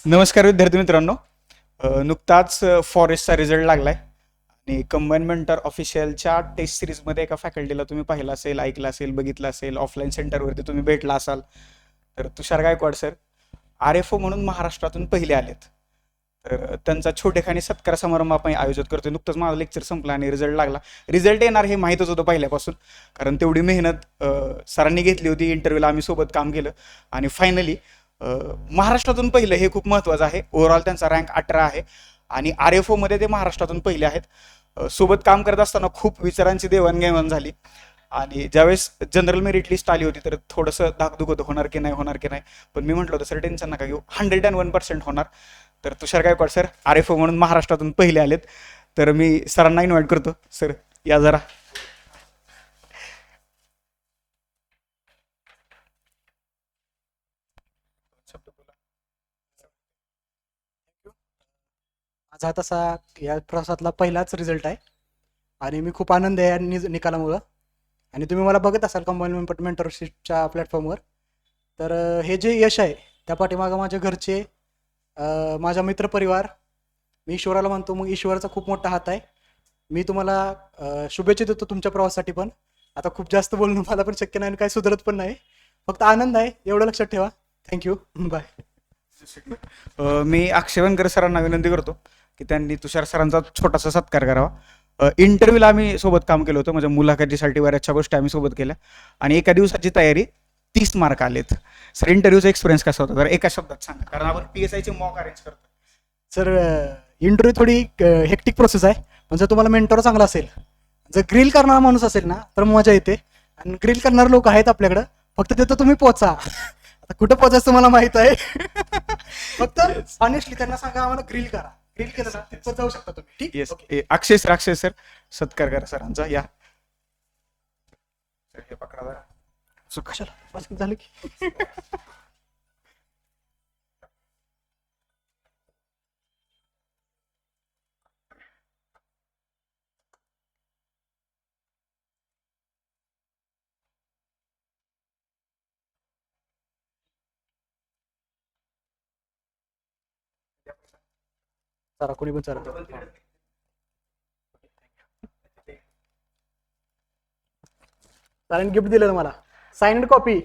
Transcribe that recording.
नमस्कार विद्यार्थी मित्रांनो. नुकताच फॉरेस्टचा रिझल्ट लागलाय आणि कंबाईन मेंटर ऑफिशियलच्या टेस्ट सिरीजमध्ये एका फॅकल्टीला तुम्ही पाहिलं असेल, ऐकलं असेल, बघितलं असेल, ऑफलाईन सेंटरवरती तुम्ही भेटला असाल. तर तुषार गायकवाड सर RFO म्हणून महाराष्ट्रातून पहिले आलेत. तर त्यांचा छोटेखानी सत्कार समारंभ आपण आयोजित करतोय. नुकतंच माझा लेक्चर संपला आणि रिझल्ट लागला. रिझल्ट येणार हे माहीतच होतं पहिल्यापासून, कारण तेवढी मेहनत सरांनी घेतली होती. इंटरव्ह्यूला आम्ही सोबत काम केलं आणि फायनली महाराष्ट्रातून पहिलं हे खूप महत्त्वाचं आहे. ओव्हरऑल त्यांचा रँक 18 आहे आणि RFO मध्ये ते महाराष्ट्रातून पहिले आहेत. सोबत काम करत असताना खूप विचारांची देवाणघेवाण झाली आणि ज्यावेळेस जनरल मेरिट लिस्ट आली होती तर थोडंसं धाकधुक होतं, होणार की नाही होणार की नाही. पण मी म्हटलं होतं सर टेन्शन नका घेऊ, 101% होणार. तर तुषार गायकवाड सर RFO म्हणून महाराष्ट्रातून पहिले आलेत. तर मी सरांना इन्व्हाइट करतो. सर या जरा. माझा तसा या प्रवासातला पहिलाच रिझल्ट आहे आणि मी खूप आनंद आहे या निकालामुळं. आणि तुम्ही मला बघत असाल कंबाईन मेंटरशिपच्या प्लॅटफॉर्मवर. तर हे जे यश आहे त्या पाठीमागं माझ्या घरचे, माझा मित्रपरिवार, मी ईश्वराला मानतो, मग ईश्वराचा खूप मोठा हात आहे. मी तुम्हाला शुभेच्छा देतो तुमच्या प्रवासासाठी. पण आता खूप जास्त बोलणं मला पण शक्य नाही आणि काही सुधारत पण नाही. फक्त आनंद आहे एवढं लक्षात ठेवा. Thank you, bye. मी अक्षयवनकर सरांना विनंती करतो की त्यांनी तुषार सरांचा छोटासा सत्कार करावा. इंटरव्ह्यूला आम्ही सोबत काम केलं होतं, म्हणजे मुलाखतीसाठी बऱ्याचशा गोष्टी आम्ही सोबत केल्या आणि एका दिवसाची तयारी, 30 मार्क आलेत. सर इंटरव्ह्यूचा एक्सपिरियन्स कसा होता, तर एका शब्दात सांगा, कारण आपण PSI चे मॉक अरेंज करतो. सर इंटरव्ह्यू थोडी हेक्टिक प्रोसेस आहे. पण जर तुम्हाला मेंटॉर चांगला असेल, जर ग्रिल करणारा माणूस असेल ना, तर मजा येते. आणि ग्रिल करणारे लोक आहेत आपल्याकडं, फक्त तिथं तुम्ही पोचा. आता कुठं पोचायचं तुम्हाला माहित आहे. फक्त ऑनेस्टली त्यांना सांगा आम्हाला ग्रिल करा. ग्रिल केलं ना तिथं जाऊ शकता तुम्ही. ठीक. येस. ओके. अक्षय सर सत्कार करा सरांचा. या सर, हे पकडा जरा. कशाला बस झालं की. चला कोणी पण चला. कारण गिफ्ट दिलं मला साइन्ड कॉपी.